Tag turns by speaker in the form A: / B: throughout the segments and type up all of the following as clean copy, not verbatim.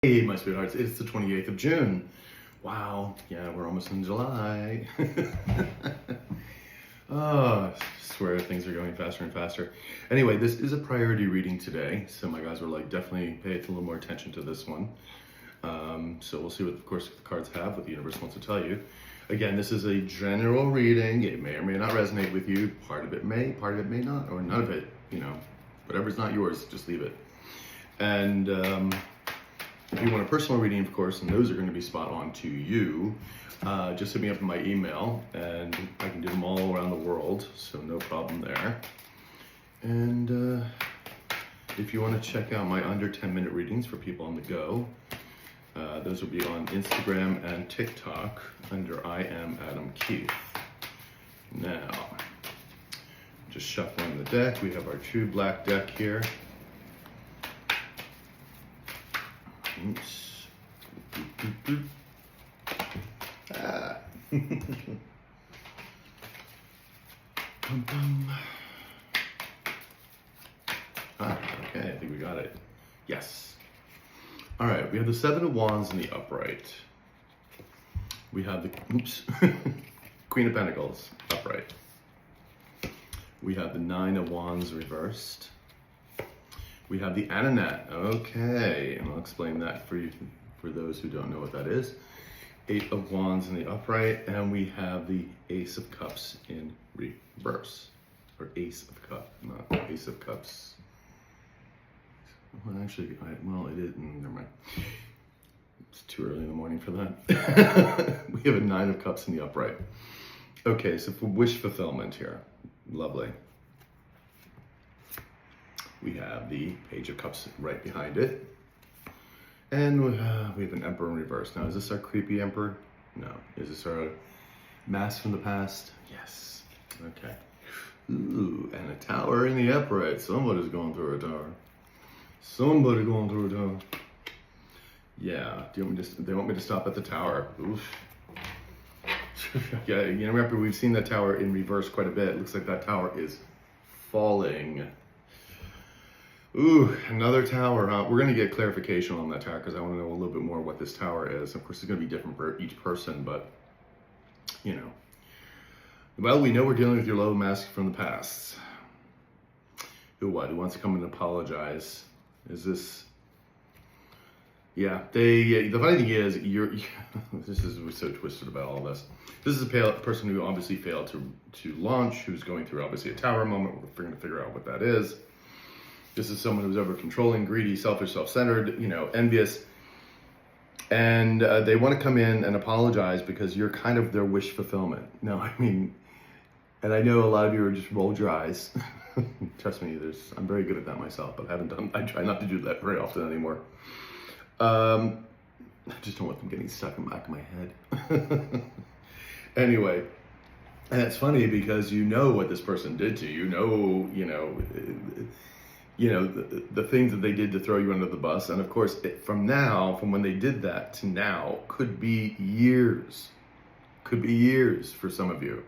A: Hey, my sweethearts, it's the 28th of June. Wow, yeah, we're almost in July. Oh, I swear things are going faster and faster. Anyway, this is a priority reading today, so my guys were like, definitely pay a little more attention to this one. So we'll see what, of course, the cards have, what the universe wants to tell you. Again, this is a general reading. It may or may not resonate with you. Part of it may not, or none of it, whatever's not yours, just leave it. And if you want a personal reading, of course, and those are going to be spot on to you, just hit me up in my email, and I can do them all around the world, so no problem there. And if you want to check out my under 10-minute readings for people on the go, those will be on Instagram and TikTok under I am Adam Keith. Now, just shuffling the deck. We have our true black deck here. Oops. Ah. Okay, I think we got it. Yes. All right, we have the Seven of Wands in the upright. We have the Queen of Pentacles upright. We have the Nine of Wands reversed. We have the Ananet. Okay, and I'll explain that for you, for those who don't know what that is. Eight of Wands in the upright, and we have the Ace of Cups in reverse. Or Ace of Cups, not Ace of Cups. Well, actually, well, it is, never mind. It's too early in the morning for that. We have a Nine of Cups in the upright. Okay, so for wish fulfillment here. Lovely. We have the Page of Cups right behind it. And we have an Emperor in reverse. Now, is this our creepy Emperor? No. Is this our mask from the past? Yes. Okay. Ooh, and a Tower in the upright. Somebody's going through a tower. Somebody going through a tower. Yeah. Do you want me to, they want me to stop at the tower. Oof. Yeah, remember, we've seen that tower in reverse quite a bit. It looks like that tower is falling. Ooh, another tower, huh? We're going to get clarification on that tower because I want to know a little bit more what this tower is. Of course, it's going to be different for each person, but, Well, we know we're dealing with your love mask from the past. Who wants to come and apologize? Is this... Yeah, the funny thing is, we're so twisted about all this. This is a person who obviously failed to launch, who's going through, obviously, a tower moment. We're going to figure out what that is. This is someone who's over controlling, greedy, selfish, self-centered, envious. And they want to come in and apologize because you're kind of their wish fulfillment. No, I mean, and I know a lot of you are just rolled your eyes. Trust me, I'm very good at that myself, but I try not to do that very often anymore. I just don't want them getting stuck in the back of my head. Anyway, and it's funny because you know what this person did to you. The things that they did to throw you under the bus. And of course, from when they did that to now, could be years. Could be years for some of you.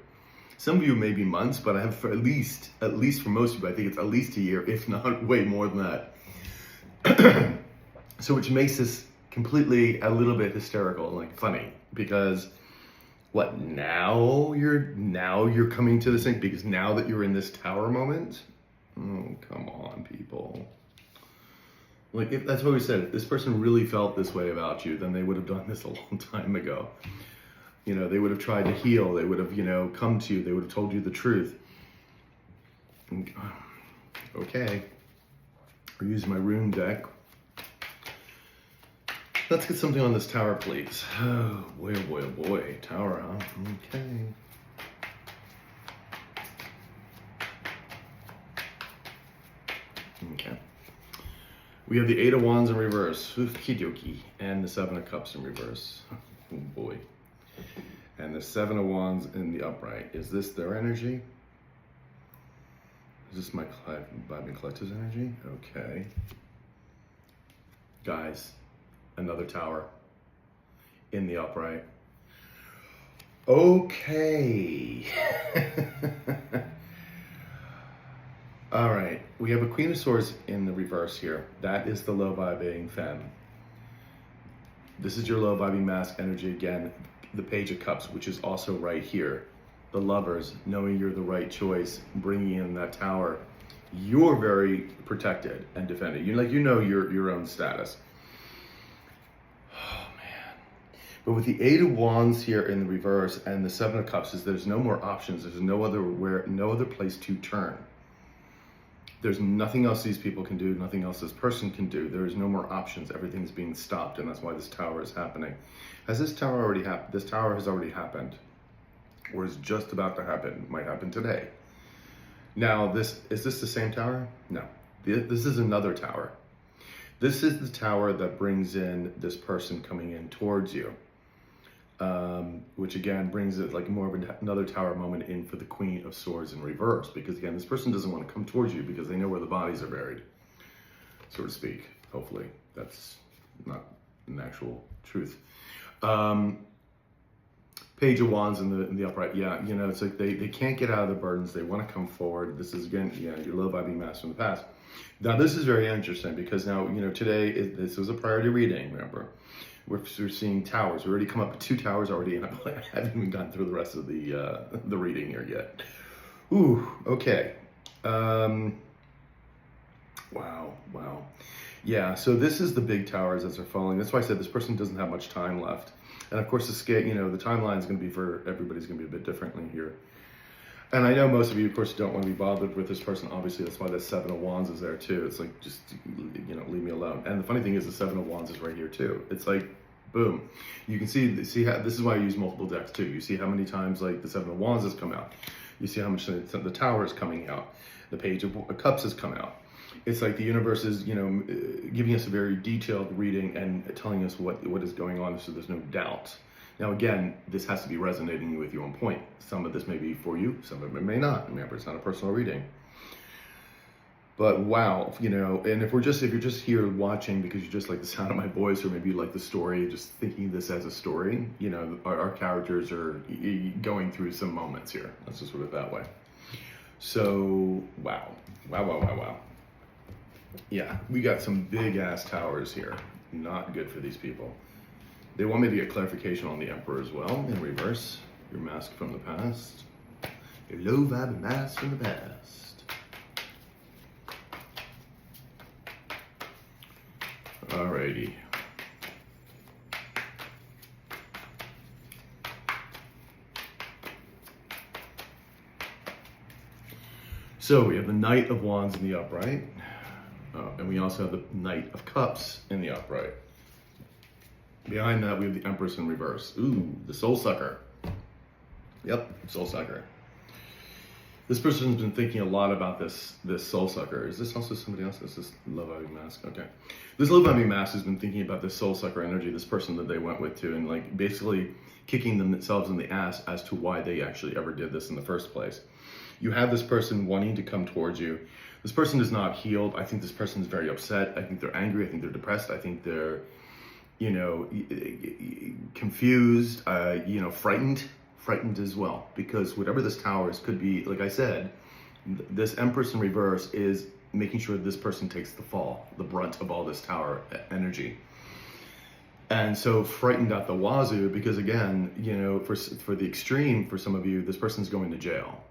A: Some of you may be months, but I have for at least for most of you, I think it's at least a year, if not way more than that. So which makes this completely a little bit hysterical and like funny, because what, now you're coming to this thing because now that you're in this tower moment? Oh, come on, people. Like, that's what we said. If this person really felt this way about you, then they would have done this a long time ago. They would have tried to heal. They would have, come to you. They would have told you the truth. Okay. We're using my rune deck. Let's get something on this tower, please. Oh, boy, oh, boy, oh, boy. Tower, huh? Okay. Okay. We have the Eight of Wands in reverse. Okie dokie. And the Seven of Cups in reverse. Oh boy. And the Seven of Wands in the upright. Is this their energy? Is this my Vibe and Collective's energy? Okay. Guys, another tower in the upright. Okay. All right, we have a Queen of Swords in the reverse here. That is the low vibrating femme. This is your low vibing mask energy again. The Page of Cups, which is also right here. The Lovers, knowing you're the right choice, bringing in that Tower. You're very protected and defended. You know your own status. Oh man! But with the Eight of Wands here in the reverse and the Seven of Cups, is there's no more options. There's no other place to turn. There's nothing else these people can do, nothing else this person can do. There is no more options. Everything's being stopped, and that's why this Tower is happening. Has this Tower already happened? This Tower has already happened, or is just about to happen. Might happen today. Now, is this the same Tower? No. This is another Tower. This is the Tower that brings in this person coming in towards you. Which again brings it like more of another Tower moment in for the Queen of Swords in reverse, because again this person doesn't want to come towards you because they know where the bodies are buried, so to speak. Hopefully that's not an actual truth. Page of Wands in the upright. Yeah, you know, it's like they can't get out of the burdens. They want to come forward. This is again, yeah, your low vibing mask from the past. Now this is very interesting because now, you know, today this was a priority reading, remember. We're seeing towers. We already come up with 2 towers already, and I haven't even gone through the rest of the reading here yet. Ooh, okay. Wow. Yeah, so this is the big towers as they're falling. That's why I said this person doesn't have much time left. And of course, the scale, you know, the timeline is going to be for everybody's going to be a bit differently here. And I know most of you, of course, don't want to be bothered with this person. Obviously, that's why the Seven of Wands is there too. It's like, just, you know, leave me alone. And the funny thing is the Seven of Wands is right here too. It's like, boom. You can see how, this is why I use multiple decks too. You see how many times like the Seven of Wands has come out. You see how much the Tower is coming out. The Page of Cups has come out. It's like the universe is, you know, giving us a very detailed reading and telling us what is going on, so there's no doubt. Now again, this has to be resonating with you on point. Some of this may be for you, some of it may not. Remember, it's not a personal reading. But wow, you know, and if you're just here watching because you just like the sound of my voice, or maybe you like the story, just thinking this as a story, you know, our characters are going through some moments here. Let's just put it that way. So, wow. Yeah, we got some big ass towers here. Not good for these people. They want me to get clarification on the Emperor as well, in reverse. Your mask from the past. Your low vibe mask from the past. Alrighty. So we have the Knight of Wands in the upright. And we also have the Knight of Cups in the upright. Behind that, we have the Empress in reverse. Ooh, the Soul Sucker. Yep, Soul Sucker. This person's been thinking a lot about this Soul Sucker. Is this also somebody else? Is this Love Vibing Mask? Okay. This Love Vibing Mask has been thinking about this Soul Sucker energy, this person that they went with too, and like basically kicking themselves in the ass as to why they actually ever did this in the first place. You have this person wanting to come towards you. This person is not healed. I think this person is very upset. I think they're angry. I think they're depressed. I think they're, you know, confused, you know, frightened as well, because whatever this Tower is could be, like I said, this Empress in reverse is making sure this person takes the fall, the brunt of all this Tower energy. And so frightened out the wazoo, because again, you know, for the extreme, for some of you, this person's going to jail.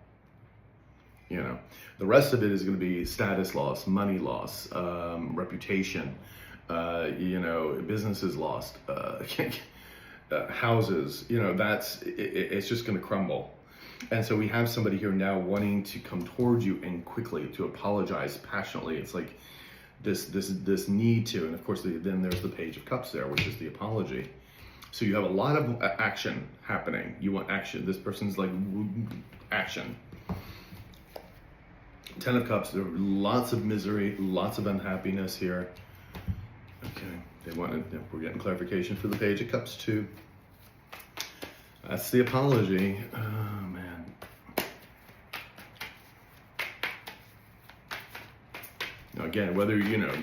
A: You know, the rest of it is going to be status loss, money loss, reputation, you know, businesses lost, houses, you know, it's just going to crumble. And so we have somebody here now wanting to come towards you and quickly to apologize passionately. It's like this need to, and of course then there's the Page of Cups there, which is the apology. So you have a lot of action happening. You want action. This person's like action. 10 of Cups, there are lots of misery, lots of unhappiness here. Okay, we're getting clarification for the Page of Cups too. That's the apology. Oh man. Now again, whether, you know,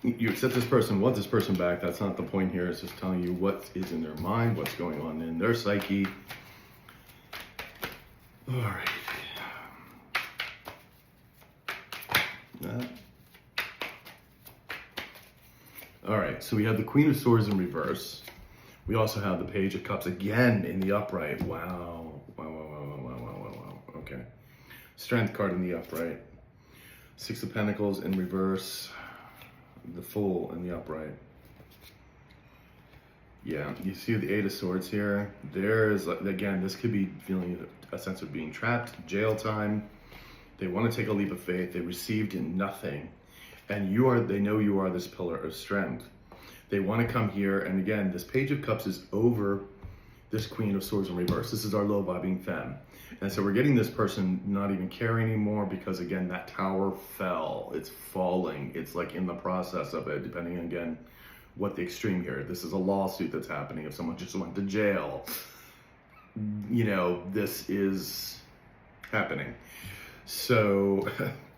A: you accept this person, want this person back, that's not the point here. It's just telling you what is in their mind, what's going on in their psyche. All right. All right, so we have the Queen of Swords in reverse. We also have the Page of Cups again in the upright. Wow. Wow, wow, wow, wow, wow, wow, wow. Okay. Strength card in the upright. Six of Pentacles in reverse. The Fool in the upright. Yeah, you see the Eight of Swords here. There's, again, this could be feeling a sense of being trapped, jail time. They want to take a leap of faith. They received nothing. And they know you are this pillar of strength. They want to come here, and again, this Page of Cups is over this Queen of Swords in reverse. This is our low vibing femme. And so we're getting this person not even care anymore because, again, that tower fell. It's falling. It's like in the process of it, depending on, again, what the extreme here. This is a lawsuit that's happening. If someone just went to jail, you know, this is happening. So,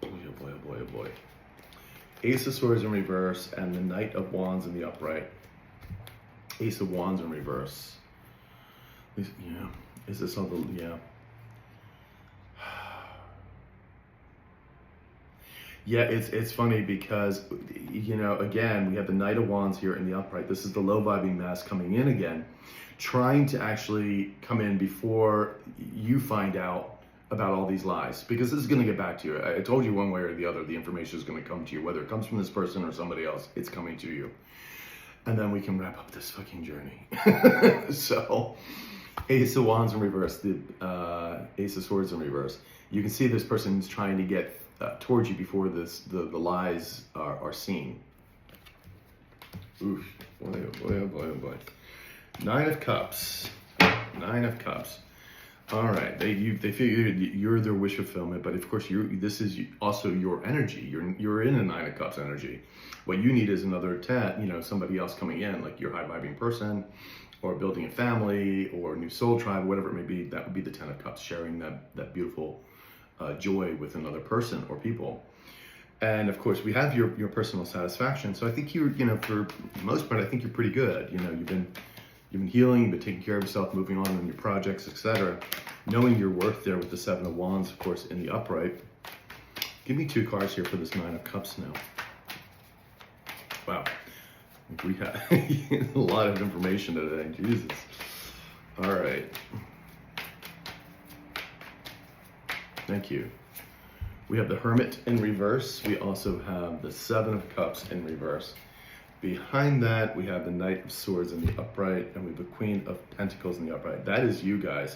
A: boy, oh boy, oh boy, oh boy. Ace of Swords in reverse and the Knight of Wands in the upright. Ace of Wands in reverse. Yeah, is this all the, yeah. Yeah, it's funny because, you know, again, we have the Knight of Wands here in the upright. This is the low vibing mass coming in again, trying to actually come in before you find out about all these lies, because this is going to get back to you. I told you one way or the other, the information is going to come to you, whether it comes from this person or somebody else, it's coming to you. And then we can wrap up this fucking journey. So, Ace of Wands in reverse, the Ace of Swords in reverse. You can see this person's trying to get towards you before the lies are seen. Oof, boy, oh boy, oh boy, oh boy. Nine of Cups. Nine of Cups. All right, they figure you're their wish fulfillment, but of course this is also your energy. You're in a Nine of Cups energy. What you need is another somebody else coming in, like your high vibing person, or building a family, or a new soul tribe, whatever it may be. That would be the Ten of Cups, sharing that beautiful joy with another person or people. And of course, we have your personal satisfaction. So I think for the most part, I think you're pretty good. You've been healing, you've been taking care of yourself, moving on in your projects, etc. Knowing your worth there with the Seven of Wands, of course, in the upright. Give me two cards here for this Nine of Cups now. Wow. We have a lot of information today. Jesus. All right. Thank you. We have the Hermit in reverse. We also have the Seven of Cups in reverse. Behind that, we have the Knight of Swords in the upright, and we have the Queen of Pentacles in the upright. That is you guys.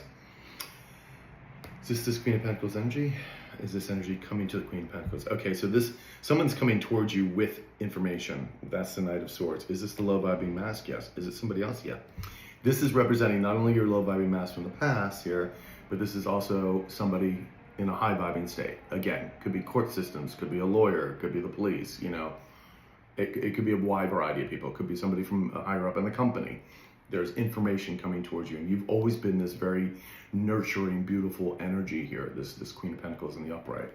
A: Is this Queen of Pentacles energy? Is this energy coming to the Queen of Pentacles? Okay, so someone's coming towards you with information. That's the Knight of Swords. Is this the low vibing mask? Yes. Is it somebody else? Yeah. This is representing not only your low vibing mask from the past here, but this is also somebody in a high vibing state. Again, could be court systems, could be a lawyer, could be the police, It could be a wide variety of people. It could be somebody from higher up in the company. There's information coming towards you, and you've always been this very nurturing, beautiful energy here, this Queen of Pentacles in the upright.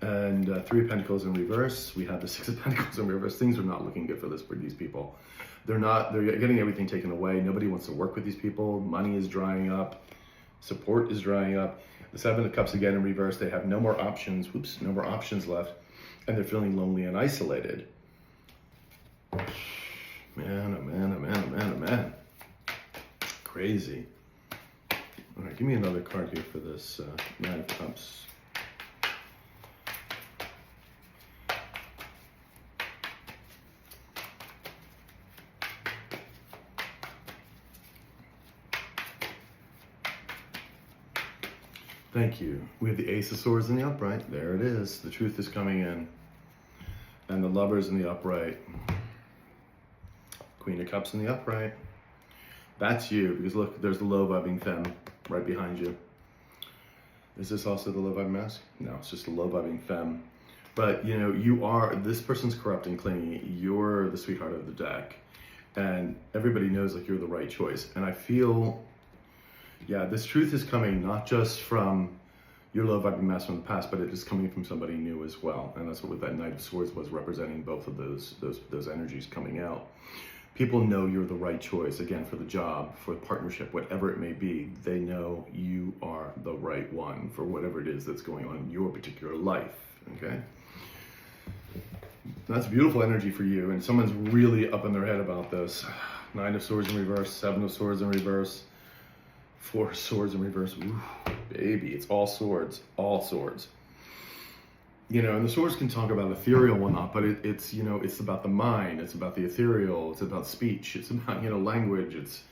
A: And Three of Pentacles in reverse. We have the Six of Pentacles in reverse. Things are not looking good for these people. They're getting everything taken away. Nobody wants to work with these people. Money is drying up. Support is drying up. The Seven of Cups again in reverse. They have no more options. Whoops, no more options left. And they're feeling lonely and isolated. Man, oh man, oh man, oh man, oh man. Crazy. All right, give me another card here for this Nine of Cups. Thank you. We have the Ace of Swords in the upright. There it is. The truth is coming in. And the Lovers in the upright. Queen of Cups in the upright. That's you, because look, there's the low vibing femme right behind you. Is this also the low vibing mask? No, it's just the low vibing femme. But this person's corrupt and clingy. You're the sweetheart of the deck. And everybody knows you're the right choice. And I feel, this truth is coming not just from your low vibing mask from the past, but it is coming from somebody new as well. And that's what that Knight of Swords was representing, both of those energies coming out. People know you're the right choice, again, for the job, for the partnership, whatever it may be. They know you are the right one for whatever it is that's going on in your particular life, okay? That's beautiful energy for you, and someone's really up in their head about this. Nine of Swords in reverse, Seven of Swords in reverse, Four of Swords in reverse. Ooh, baby, it's all swords, all swords. You know, and the swords can talk about ethereal and whatnot, but it's, you know, it's about the mind, it's about the ethereal, it's about speech, it's about, you know, language, it's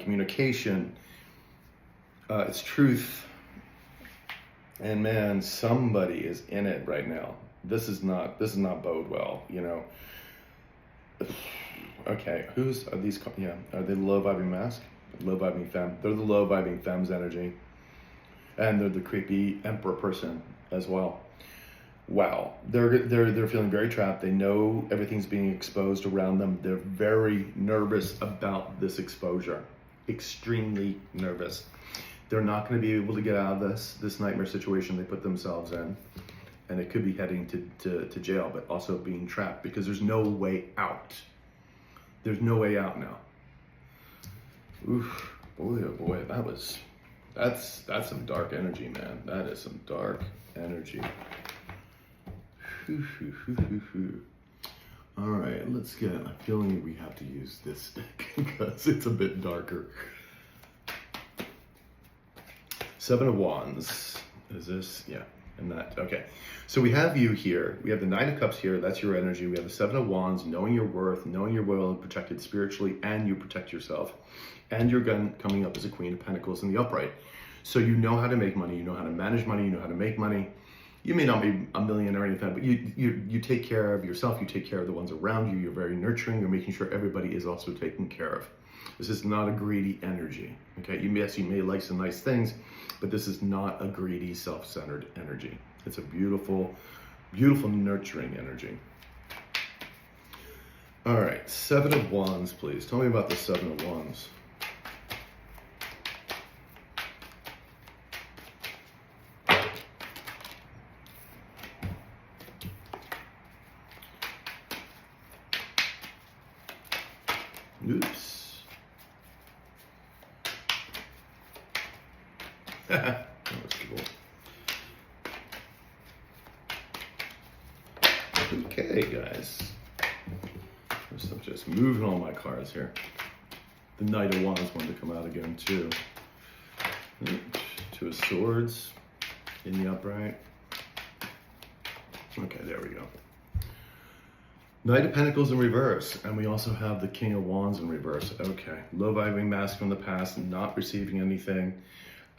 A: communication, it's truth. And man, somebody is in it right now. This is not bode well, you know. Okay, are these? Yeah, are they low vibing mask? Low vibing femme. They're the low vibing femme's energy, and they're the creepy emperor person as well. Wow, they're feeling very trapped. They know everything's being exposed around them. They're very nervous about this exposure, extremely nervous. They're not going to be able to get out of this nightmare situation they put themselves in. And it could be heading to jail, but also being trapped because there's no way out. There's no way out now. Oof, boy, oh boy, that's some dark energy, man. That is some dark energy. All right, I'm feeling we have to use this stick because it's a bit darker. Seven of Wands. Is this? Yeah. And that, okay. So we have you here. We have the Nine of Cups here. That's your energy. We have the Seven of Wands, knowing your worth, knowing you're well protected spiritually, and you protect yourself. And you're coming up as a Queen of Pentacles in the upright. So you know how to make money. You know how to manage money. You know how to make money. You may not be a millionaire or anything, but you take care of yourself. You take care of the ones around you. You're very nurturing. You're making sure everybody is also taken care of. This is not a greedy energy. Okay. Yes, you may like some nice things, but this is not a greedy, self-centered energy. It's a beautiful, beautiful, nurturing energy. All right, Seven of Wands, please. Tell me about the Seven of Wands. Oops. That was cool. Okay, guys. First, I'm just moving all my cards here. The Knight of Wands wanted to come out again, too. Two of Swords in the upright. Okay, there we go. Knight of Pentacles in reverse, and we also have the King of Wands in reverse. Okay, low vibing mask from the past, not receiving anything.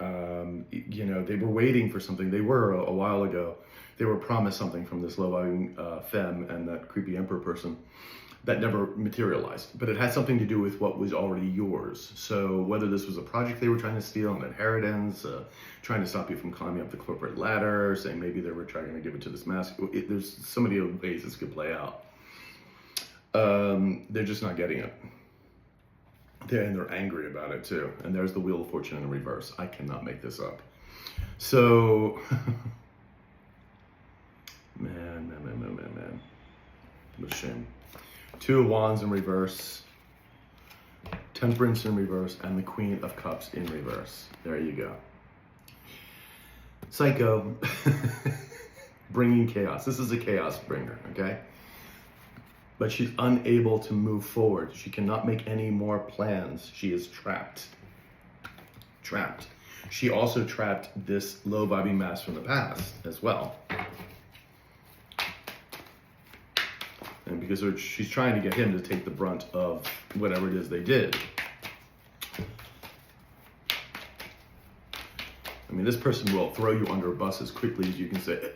A: You know, they were waiting for something. They were a while ago. They were promised something from this low vibing femme and that creepy emperor person that never materialized. But it had something to do with what was already yours. So whether this was a project they were trying to steal, an inheritance, trying to stop you from climbing up the corporate ladder, saying maybe they were trying to give it to this mask. There's so many ways this could play out. They're just not getting it. They're angry about it too. And there's the Wheel of Fortune in reverse. I cannot make this up. So, man. What a shame. Two of Wands in reverse, Temperance in reverse, and the Queen of Cups in reverse. There you go. Psycho. Bringing chaos. This is a chaos bringer, okay? But she's unable to move forward. She cannot make any more plans. She is trapped. Trapped. She also trapped this low vibing mask from the past as well. And because she's trying to get him to take the brunt of whatever it is they did. I mean, this person will throw you under a bus as quickly as you can say it.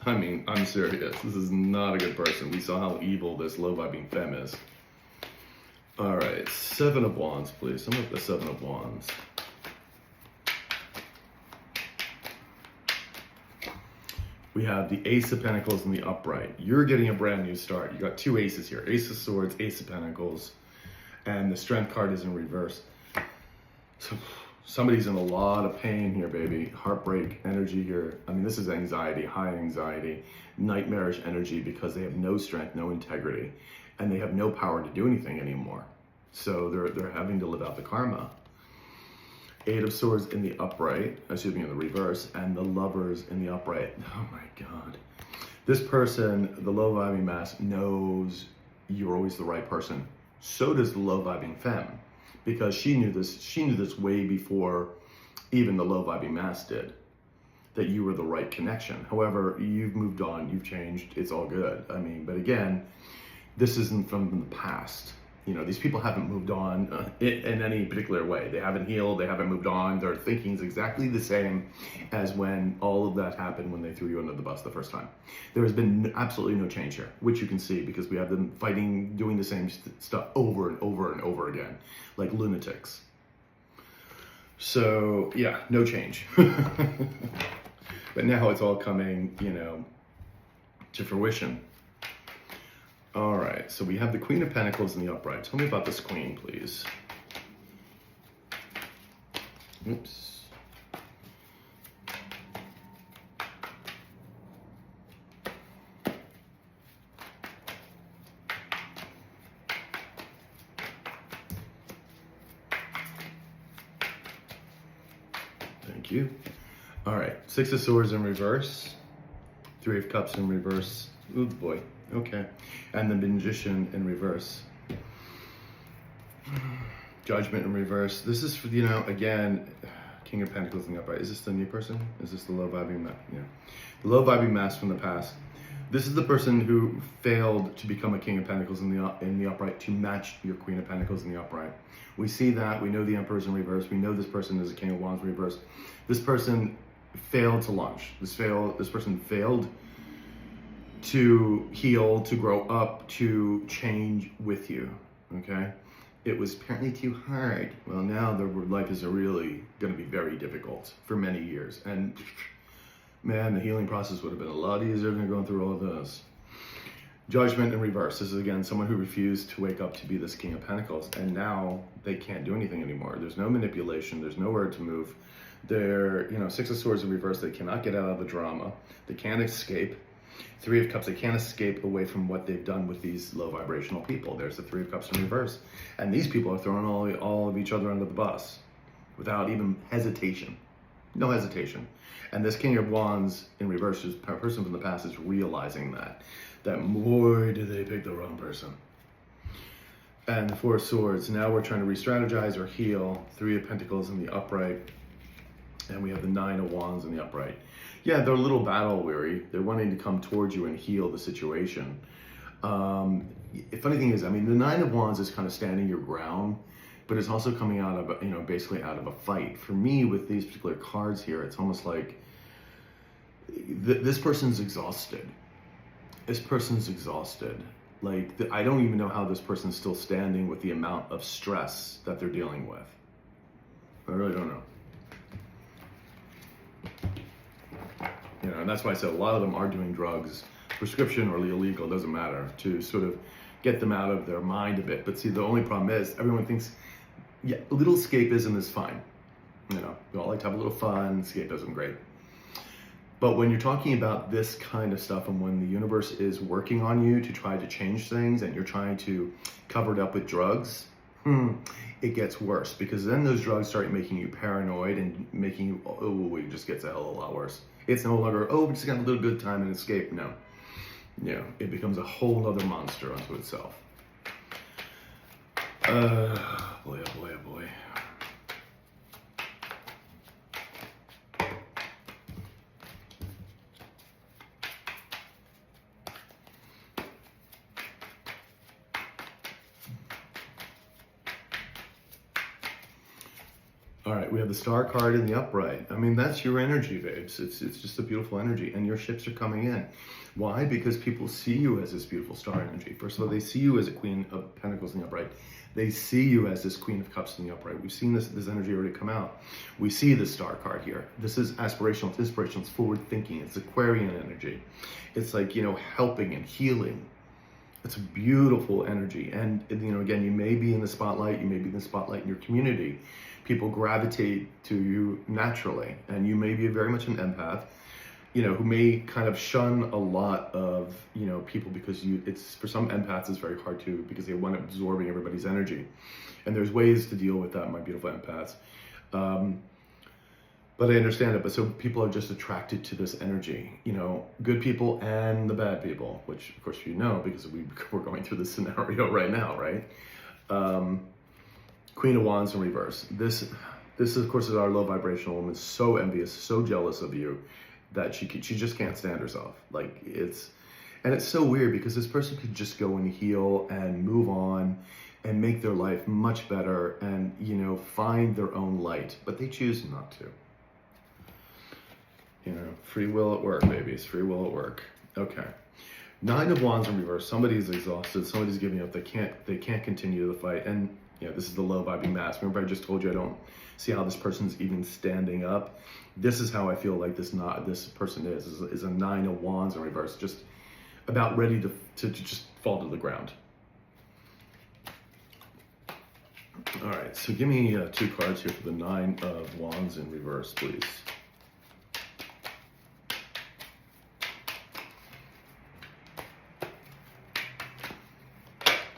A: I mean, I'm serious. This is not a good person. We saw how evil this low vibing femme is. All right, Seven of Wands, please. Sum up the Seven of Wands. We have the Ace of Pentacles in the upright. You're getting a brand new start. You got two aces here. Ace of Swords, Ace of Pentacles, and the Strength card is in reverse. So somebody's in a lot of pain here, baby. Heartbreak energy here. I mean, this is anxiety, high anxiety, nightmarish energy because they have no strength, no integrity, and they have no power to do anything anymore. So they're having to live out the karma. Eight of Swords in the upright, excuse me, in the reverse, and the Lovers in the upright. Oh my God. This person, the low vibing mass, knows you're always the right person. So does the low vibing femme, because she knew this way before even the low vibing mass did, that you were the right connection. However, you've moved on, you've changed, it's all good. I mean, but again, this isn't from the past. You know, these people haven't moved on in any particular way. They haven't healed, they haven't moved on. Their thinking is exactly the same as when all of that happened when they threw you under the bus the first time. There has been absolutely no change here, which you can see because we have them fighting, doing the same stuff over and over and over again, like lunatics. So yeah, no change. But now it's all coming, you know, to fruition. All right, so we have the Queen of Pentacles in the upright. Tell me about this Queen, please. Oops. Thank you. All right, Six of Swords in reverse. Three of Cups in reverse. Ooh, boy. Okay. And the Magician in reverse. Judgment in reverse. This is, you know, again, King of Pentacles in the upright. Is this the new person? Is this the low vibing mass? Yeah. The low vibing mass from the past. This is the person who failed to become a King of Pentacles in the upright to match your Queen of Pentacles in the upright. We see that. We know the Emperor's in reverse. We know this person is a King of Wands in reverse. This person failed to launch. This person failed to heal, to grow up, to change with you, okay? It was apparently too hard. Well, now their life is really gonna be very difficult for many years. And man, the healing process would have been a lot easier than going through all of this. Judgment in reverse. This is again, someone who refused to wake up to be this King of Pentacles, and now they can't do anything anymore. There's no manipulation, there's nowhere to move. They're, you know, Six of Swords in reverse, they cannot get out of the drama. They can't escape. Three of Cups, they can't escape away from what they've done with these low vibrational people. There's the Three of Cups in reverse. And these people are throwing all of each other under the bus without even hesitation. No hesitation. And this King of Wands in reverse, is a person from the past, is realizing that boy, did they pick the wrong person. And the Four of Swords, now we're trying to re-strategize or heal. Three of Pentacles in the upright. And we have the Nine of Wands in the upright. Yeah, they're a little battle weary. They're wanting to come towards you and heal the situation. Funny thing is, I mean, the Nine of Wands is kind of standing your ground, but it's also coming out of, you know, basically out of a fight. For me, with these particular cards here, it's almost like this person's exhausted. This person's exhausted. Like, I don't even know how this person's still standing with the amount of stress that they're dealing with. I really don't know. You know, and that's why I said a lot of them are doing drugs, prescription or illegal, doesn't matter, to sort of get them out of their mind a bit. But see, the only problem is everyone thinks, yeah, a little escapism is fine. You know, we all like to have a little fun, escapism, great. But when you're talking about this kind of stuff and when the universe is working on you to try to change things and you're trying to cover it up with drugs, it gets worse, because then those drugs start making you paranoid and making you, oh, it just gets a hell of a lot worse. It's no longer, oh, we just got a little good time and escape. No. Yeah, it becomes a whole other monster unto itself. Boy, oh boy, oh boy. All right, we have the Star card in the upright. I mean, that's your energy, babes. It's just a beautiful energy, and your ships are coming in. Why? Because people see you as this beautiful star energy. First of all, they see you as a Queen of Pentacles in the upright. They see you as this Queen of Cups in the upright. We've seen this energy already come out. We see the Star card here. This is aspirational, it's inspirational, it's forward thinking, it's Aquarian energy. It's like, you know, helping and healing. It's a beautiful energy. And, you know, again, you may be in the spotlight, you may be in the spotlight in your community. People gravitate to you naturally, and you may be very much an empath, you know, who may kind of shun a lot of, you know, people, because it's, for some empaths, it's very hard to, because they want absorbing everybody's energy. And there's ways to deal with that, my beautiful empaths. But But I understand it. But so people are just attracted to this energy, you know, good people and the bad people, which of course you know because we're going through this scenario right now, right? Queen of Wands in reverse. This of course is our low vibrational woman, so envious, so jealous of you that she just can't stand herself. Like it's so weird because this person could just go and heal and move on and make their life much better and, you know, find their own light, but they choose not to. You know, free will at work, babies. Free will at work. Okay. Nine of Wands in reverse. Somebody's exhausted. Somebody's giving up. They can't continue the fight. And yeah, this is the low vibing mask. Remember, I just told you I don't see how this person's even standing up. This is how I feel like this person is a Nine of Wands in reverse, just about ready to just fall to the ground. All right. So give me 2 cards here for the Nine of Wands in reverse, please.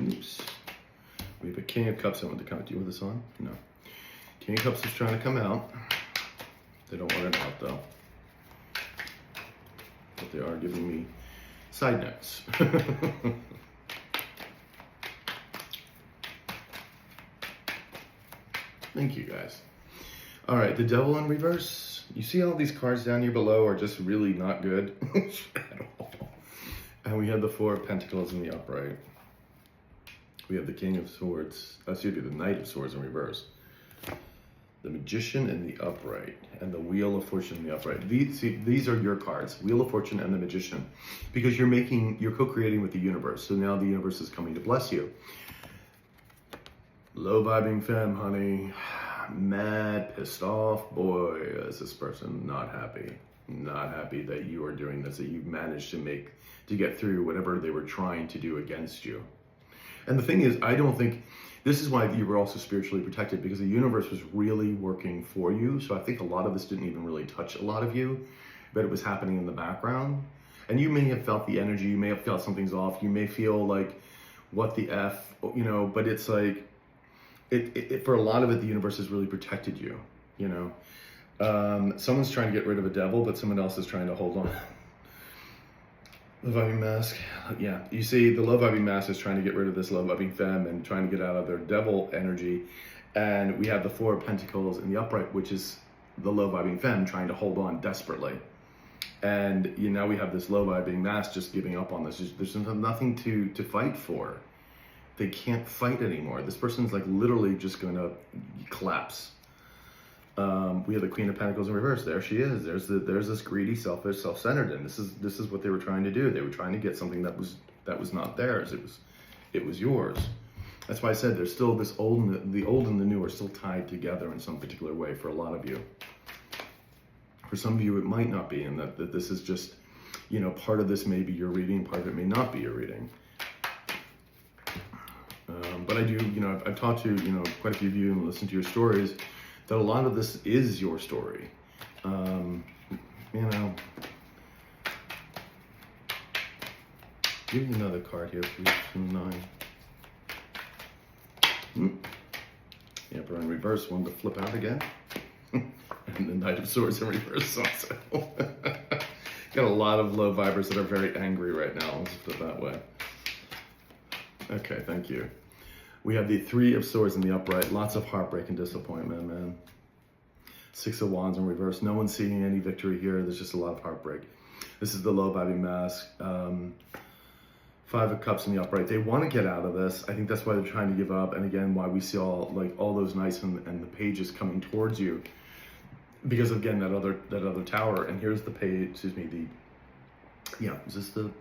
A: Oops. We have a King of Cups. I want to come. Do you want this on? No. King of Cups is trying to come out. They don't want it out though. But they are giving me side notes. Thank you guys. All right, the Devil in reverse. You see all these cards down here below are just really not good at all. And we have the Four of Pentacles in the upright. We have the King of Swords, excuse me, the Knight of Swords in reverse. The Magician in the upright, and the Wheel of Fortune in the upright. These are your cards, Wheel of Fortune and the Magician, because you're co-creating with the universe. So now the universe is coming to bless you. Low vibing femme, honey. Mad, pissed off. Boy, is this person not happy. Not happy that you are doing this, that you've managed to get through whatever they were trying to do against you. And the thing is, I don't think, this is why you were also spiritually protected, because the universe was really working for you. So I think a lot of this didn't even really touch a lot of you, but it was happening in the background. And you may have felt the energy, you may have felt something's off, you may feel like, what the F, you know, but it's like, for a lot of it, the universe has really protected you, you know. Someone's trying to get rid of a devil, but someone else is trying to hold on. Low vibing mask, yeah. You see, the low vibing mask is trying to get rid of this low vibing femme and trying to get out of their devil energy. And we have the Four of Pentacles in the upright, which is the low vibing femme trying to hold on desperately. And now we have this low vibing mask just giving up on this. There's nothing to fight for. They can't fight anymore. This person's like literally just going to collapse. We have the Queen of Pentacles in reverse. There she is. There's this greedy, selfish, self-centered, and this is what they were trying to do. They were trying to get something that was not theirs. It was yours. That's why I said there's still this the old and the new are still tied together in some particular way for a lot of you. For some of you, it might not be, and that this is just, part of this may be your reading, part of it may not be your reading. But I do, I've talked to, quite a few of you and listened to your stories, that a lot of this is your story. Give me another card here, please, from 9. The Emperor in reverse, one to flip out again. And the Knight of Swords in reverse also. Got a lot of low vibers that are very angry right now, let's put it that way. Okay, thank you. We have the Three of Swords in the upright. Lots of heartbreak and disappointment, man. Six of Wands in reverse. No one's seeing any victory here. There's just a lot of heartbreak. This is the low vibing mask. Five of Cups in the upright. They want to get out of this. I think that's why they're trying to give up. And again, why we see all those knights and the pages coming towards you. Because again, that other tower. And here's the page. Excuse me. Is this the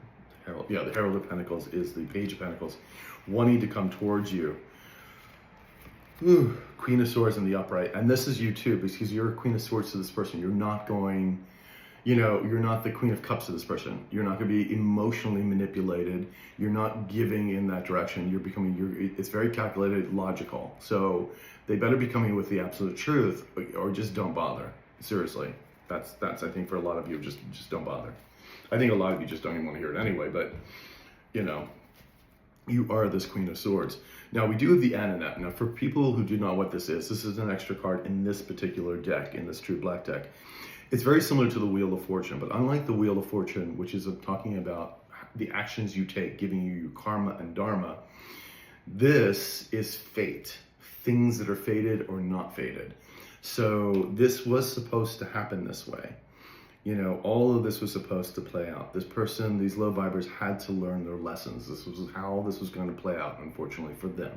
A: Herald? Yeah, the Herald of Pentacles is the Page of Pentacles, wanting to come towards you. Ooh, Queen of Swords in the upright. And this is you too, because you're a Queen of Swords to this person. You're not going, you're not the Queen of Cups to this person. You're not going to be emotionally manipulated. You're not giving in that direction. It's very calculated, logical. So they better be coming with the absolute truth, or just don't bother. Seriously. That's I think for a lot of you, just don't bother. I think a lot of you just don't even want to hear it anyway, but, You are this Queen of Swords. Now, we do have the Ananet. Now, for people who do not know what this is an extra card in this particular deck, in this True Black deck. It's very similar to the Wheel of Fortune, but unlike the Wheel of Fortune, which is talking about the actions you take, giving you your karma and dharma, this is fate. Things that are fated or not fated. So this was supposed to happen this way. You know, all of this was supposed to play out. This person, these low vibers, had to learn their lessons. This was how this was going to play out, unfortunately, for them.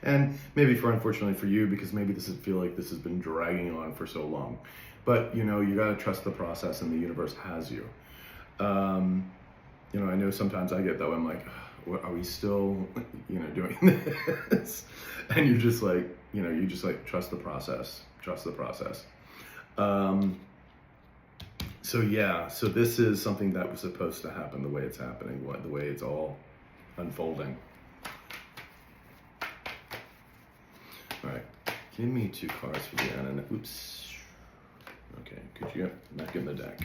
A: And maybe unfortunately for you, because maybe this would feel like this has been dragging on for so long. But, you know, you got to trust the process, and the universe has you. You know, I know sometimes I get that way. I'm like, what, are we still, you know, doing this? And you're just like, you know, you just like, trust the process. Trust the process. So yeah, so this is something that was supposed to happen the way it's happening, the way it's all unfolding. All right, give me 2 cards for the Ananet. Oops. Okay, could you get back in the deck?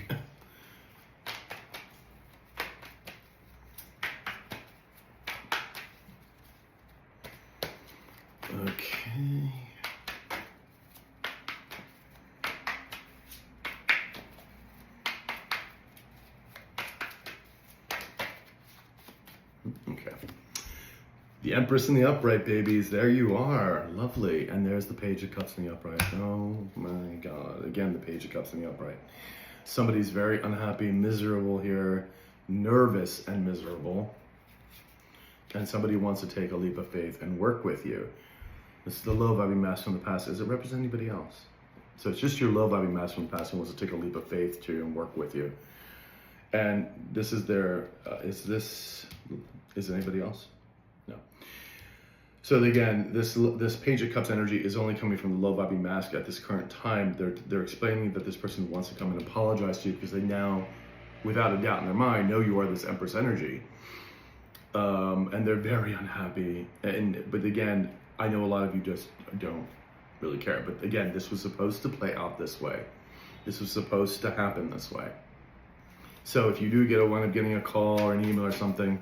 A: Okay. Okay. The Empress in the upright, babies. There you are. Lovely. And there's the Page of Cups in the upright. Oh my God. Again, the Page of Cups in the upright. Somebody's very unhappy, miserable here, nervous and miserable. And somebody wants to take a leap of faith and work with you. This is the low vibing master from the past. Does it represent anybody else? So it's just your low vibing master from the past who wants to take a leap of faith to and work with you. And this is their, is it anybody else? No. So again, this Page of Cups energy is only coming from the low vibing mask at this current time. They're explaining that this person wants to come and apologize to you because they now, without a doubt in their mind, know you are this Empress energy. And they're very unhappy. But again, I know a lot of you just don't really care. But again, this was supposed to play out this way. This was supposed to happen this way. So if you do wind up getting a call or an email or something,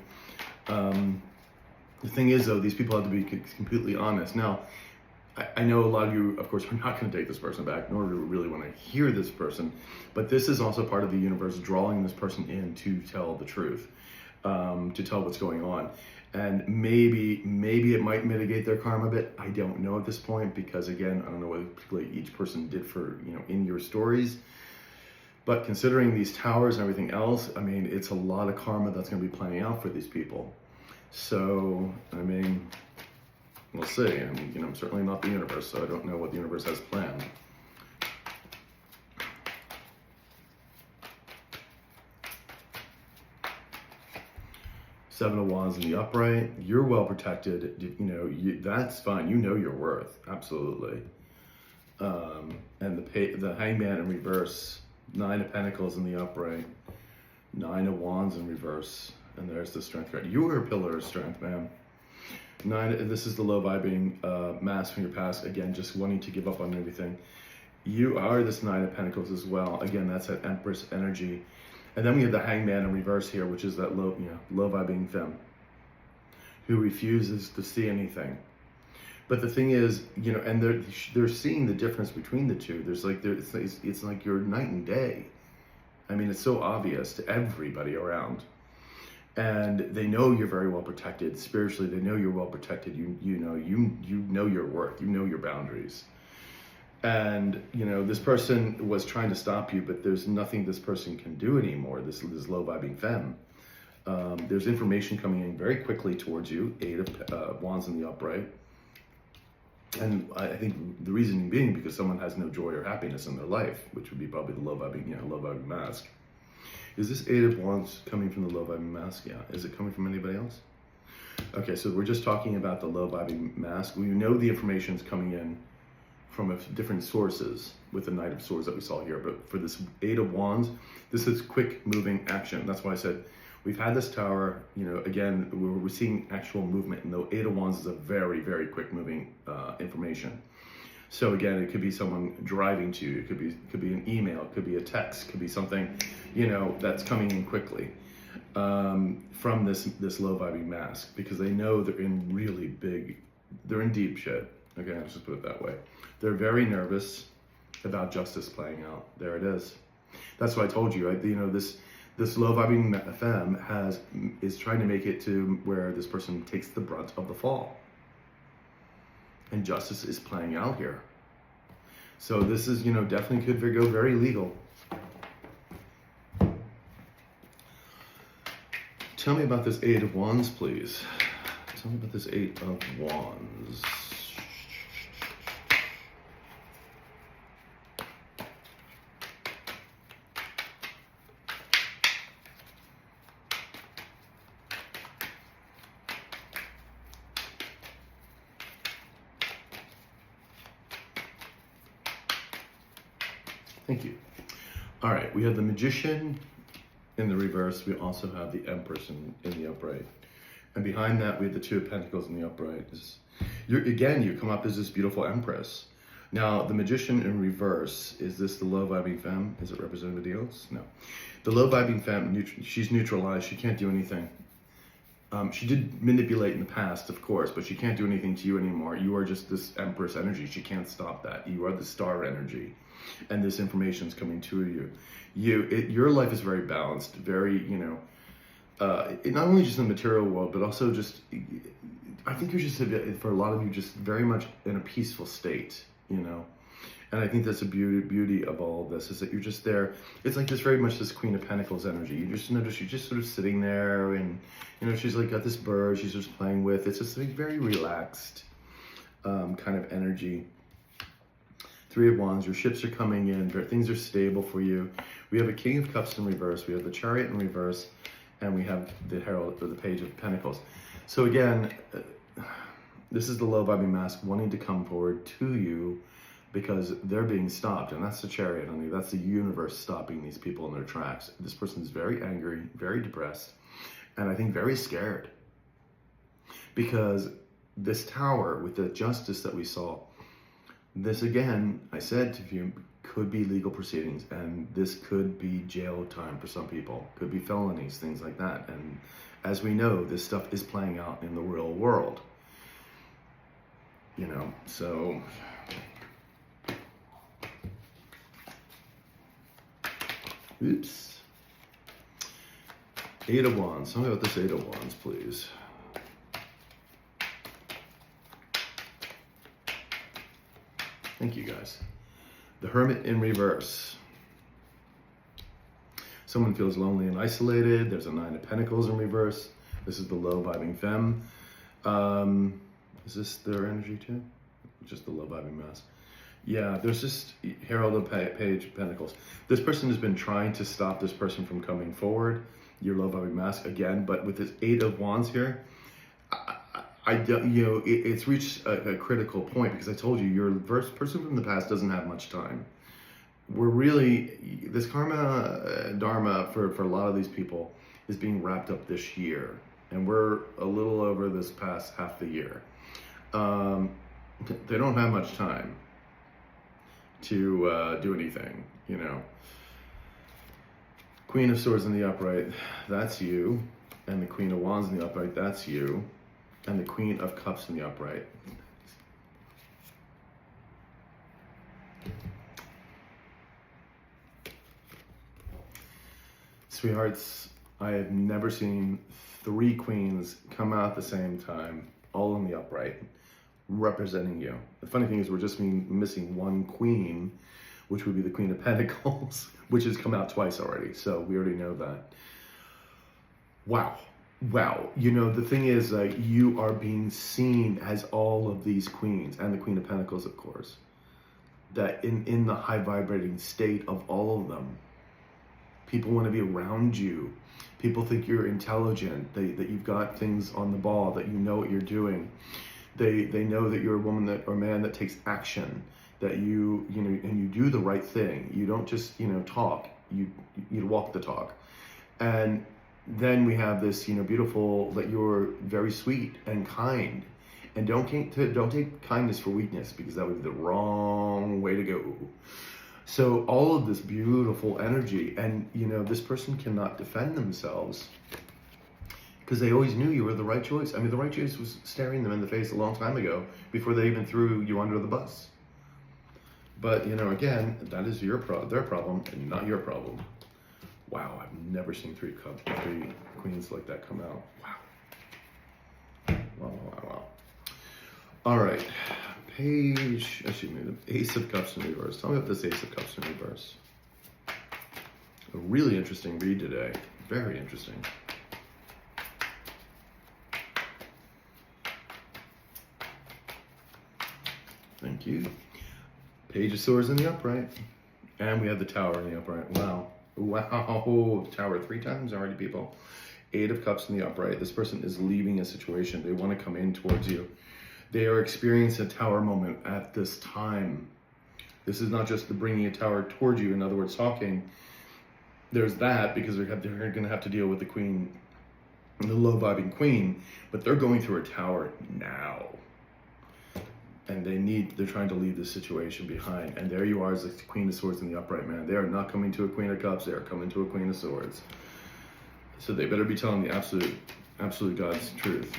A: the thing is, though, these people have to be completely honest. Now, I know a lot of you, of course, are not going to take this person back, nor do you really want to hear this person. But this is also part of the universe drawing this person in to tell the truth, to tell what's going on. And maybe it might mitigate their karma a bit. I don't know at this point, because again, I don't know what particularly each person did for, you know, in your stories. But considering these towers and everything else, I mean, it's a lot of karma that's going to be playing out for these people. So, I mean, we'll see. I mean, you know, I'm certainly not the universe, so I don't know what the universe has planned. Seven of Wands in the upright. You're well protected. You know, that's fine. You know your worth. Absolutely. And the Hangman in reverse. 9 of Pentacles in the upright. 9 of Wands in reverse. And there's the Strength card. You are a pillar of strength, man. 9. This is the low vibing mask from your past. Again, just wanting to give up on everything. You are this 9 of Pentacles as well. Again, that's that Empress energy. And then we have the Hangman in reverse here, which is that low vibing femme who refuses to see anything. But the thing is, you know, and they're seeing the difference between the two. There's like it's like you're night and day. I mean, it's so obvious to everybody around. And they know you're very well protected spiritually. They know you're well protected. You know your worth. You know your boundaries. And, you know, this person was trying to stop you, but there's nothing this person can do anymore, this low vibing femme. There's information coming in very quickly towards you, 8 of Wands in the upright. And I think the reasoning being because someone has no joy or happiness in their life, which would be probably the low vibing mask. Is this 8 of Wands coming from the low vibing mask? Yeah. Is it coming from anybody else? Okay, so we're just talking about the low vibing mask. We know the information is coming in from different sources with the Knight of Swords that we saw here. But for this 8 of Wands, this is quick moving action. That's why I said we've had this tower, you know, again, we're seeing actual movement. And the 8 of Wands is a very, very quick moving information. So again, it could be someone driving to you. It could be an email. It could be a text. It could be something, you know, that's coming in quickly. from this low vibing mask, because they know they're in really big, they're in deep shit. Okay, let's just put it that way. They're very nervous about justice playing out. There it is. That's what I told you. This low vibing femme is trying to make it to where this person takes the brunt of the fall, and justice is playing out here. So this is, definitely could go very legal. Tell me about this Eight of Wands, please. Tell me about this Eight of Wands. Thank you. All right, we have the Magician in the reverse. We also have the Empress in the upright. And behind that, we have the Two of Pentacles in the upright. You come up as this beautiful Empress. Now, the Magician in reverse, is this the low vibing femme? Is it representing the deals? No. The low vibing femme, she's neutralized. She can't do anything. She did manipulate in the past, of course, but she can't do anything to you anymore. You are just this Empress energy. She can't stop that. You are the star energy. And this information is coming to you. Your life is very balanced, very, not only just in the material world, but also just, I think you're just, for a lot of you, just very much in a peaceful state, And I think that's the beauty of all of this, is that you're just there. It's like this very much this Queen of Pentacles energy. You just notice she's just sort of sitting there, and, she's like got this bird she's just playing with. It's just like very relaxed kind of energy. Three of Wands, your ships are coming in, things are stable for you. We have a King of Cups in reverse, we have the Chariot in reverse, and we have the Herald, or the Page of Pentacles. So again, this is the low vibing mask wanting to come forward to you because they're being stopped, and that's the Chariot, honey. That's the universe stopping these people in their tracks. This person is very angry, very depressed, and I think very scared, because this Tower with the justice that we saw, this again, I said to you, could be legal proceedings, and this could be jail time for some people, could be felonies, things like that. And as we know, this stuff is playing out in the real world, so oops. Eight of Wands. Tell me about this Eight of Wands, please. Thank you, guys. The Hermit in reverse. Someone feels lonely and isolated. There's a Nine of Pentacles in reverse. This is the low vibing femme. Is this their energy too? Just the low vibing mask. Yeah, there's just Herald of Page of Pentacles. This person has been trying to stop this person from coming forward. Your low vibing mask again, but with this Eight of Wands here, it's reached a critical point, because I told you, your person from the past doesn't have much time. We're really, this karma, dharma for a lot of these people is being wrapped up this year. And we're a little over this past half the year. They don't have much time to do anything, Queen of Swords in the upright, that's you. And the Queen of Wands in the upright, that's you. And the Queen of Cups in the upright. Sweethearts, I have never seen three queens come out at the same time, all in the upright, representing you. The funny thing is we're just missing one queen, which would be the Queen of Pentacles, which has come out twice already. So we already know that. Wow. Wow, the thing is, you are being seen as all of these queens, and the Queen of Pentacles, of course, that in the high vibrating state of all of them. People want to be around you. People think you're intelligent, that you've got things on the ball, that you know what you're doing. They know that you're a woman or man that takes action, that you do the right thing. You don't just, talk, you walk the talk. And then we have this, beautiful, that you're very sweet and kind, and don't take kindness for weakness, because that would be the wrong way to go. So all of this beautiful energy, and this person cannot defend themselves because they always knew you were the right choice. I mean, the right choice was staring them in the face a long time ago before they even threw you under the bus. But, you know, again, that is their problem and not your problem. Wow, I've never seen three queens like that come out. Wow. Wow. All right. Page, excuse me, the Ace of Cups in reverse. Tell me about this Ace of Cups in reverse. A really interesting read today. Very interesting. Thank you. Page of Swords in the upright. And we have the Tower in the upright. Wow. Wow. Tower 3 times already, people. 8 of Cups in the upright. This person is leaving a situation. They want to come in towards you. They are experiencing a Tower moment at this time. This is not just the bringing a Tower towards you. In other words, talking. There's that, because they're going to have to deal with the Queen, the low-vibing Queen. But they're going through a Tower now. And they're trying to leave this situation behind. And there you are as the Queen of Swords in the upright, man. They are not coming to a Queen of Cups. They are coming to a Queen of Swords. So they better be telling the absolute God's truth.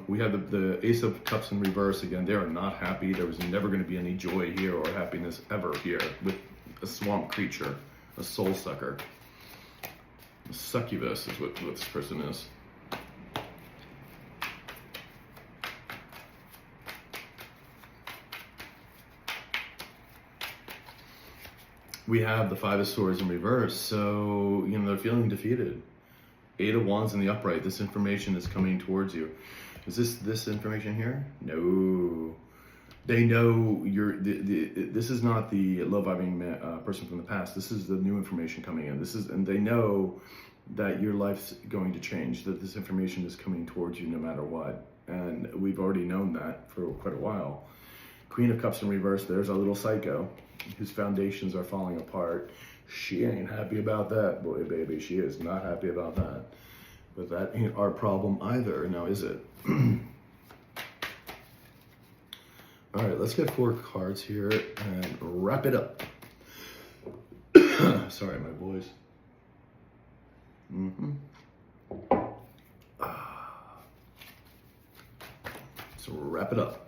A: We have the Ace of Cups in reverse again. They are not happy. There was never going to be any joy here or happiness ever here with a swamp creature, a soul sucker. A succubus is what this person is. We have the 5 of Swords in reverse, so, you know, they're feeling defeated. 8 of Wands in the upright. This information is coming towards you. Is this information here? No. They know this is not the low-vibing person from the past. This is the new information coming in. And they know that your life's going to change, that this information is coming towards you no matter what. And we've already known that for quite a while. Queen of Cups in reverse, there's a little psycho whose foundations are falling apart. She ain't happy about that, boy, baby. She is not happy about that. But that ain't our problem either, now is it? All right, let's get 4 cards here and wrap it up. Sorry, my boys. So wrap it up.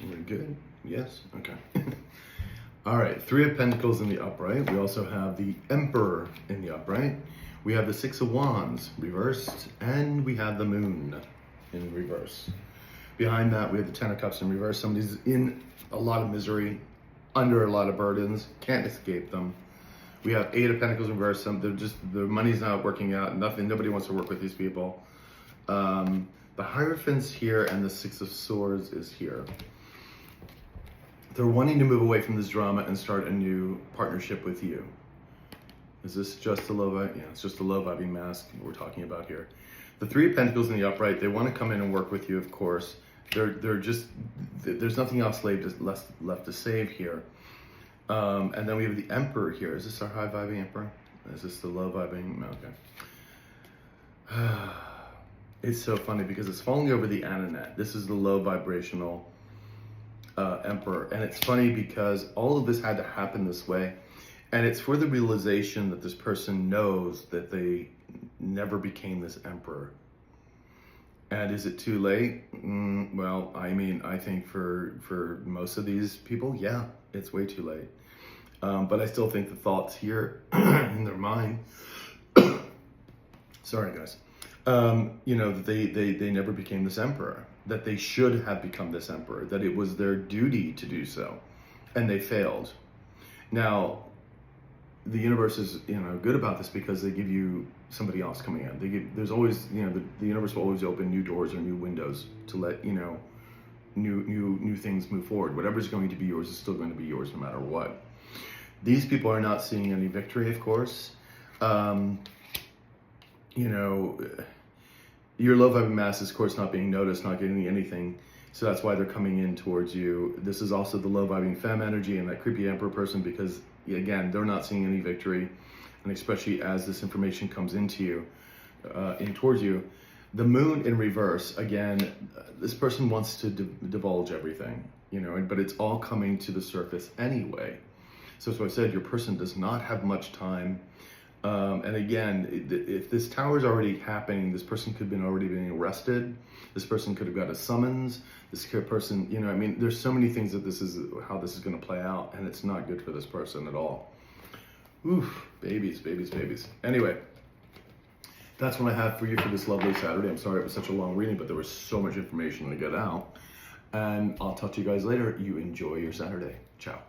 A: We're good? Yes? Okay. All right, 3 of Pentacles in the upright. We also have the Emperor in the upright. We have the 6 of Wands reversed, and we have the Moon in reverse. Behind that, we have the 10 of Cups in reverse. Somebody's in a lot of misery, under a lot of burdens, can't escape them. We have 8 of Pentacles in reverse. Their money's not working out. Nobody wants to work with these people. The Hierophant's here, and the 6 of Swords is here. They're wanting to move away from this drama and start a new partnership with you. Is this just a low vibe? Yeah, it's just a low vibing mask we're talking about here. The 3 of Pentacles in the upright, they want to come in and work with you, of course. There's nothing else left to save here. And then we have the Emperor here. Is this our high vibing Emperor? Is this the low vibing? Okay. It's so funny because it's falling over the Ananet. This is the low vibrational Emperor. And it's funny because all of this had to happen this way. And it's for the realization that this person knows that they never became this Emperor. And is it too late? Well, I mean, I think for most of these people, yeah, it's way too late. But I still think the thoughts here in their mind, sorry guys, you know, that they never became this Emperor, that they should have become this Emperor, that it was their duty to do so, and they failed. Now, the universe is, you know, good about this because they give you somebody else coming in. There's always, you know, the universe will always open new doors or new windows to let, you know, new things move forward. Whatever's going to be yours is still going to be yours no matter what. These people are not seeing any victory, of course. You know, your low vibing mass is, of course, not being noticed, not getting anything. So that's why they're coming in towards you. This is also the low vibing femme energy and that creepy Emperor person because, again, they're not seeing any victory. And especially as this information comes into you, towards you, The moon in reverse, again, this person wants to divulge everything, you know, but it's all coming to the surface anyway. So as I said, your person does not have much time. And again, if this tower is already happening, this person could have been already being arrested. This person could have got a summons. This person, you know, I mean, there's so many things that this is how this is going to play out, and it's not good for this person at all. Oof, babies, babies, babies. Anyway, that's what I have for you for this lovely Saturday. I'm sorry it was such a long reading, but there was so much information to get out. And I'll talk to you guys later. You enjoy your Saturday. Ciao.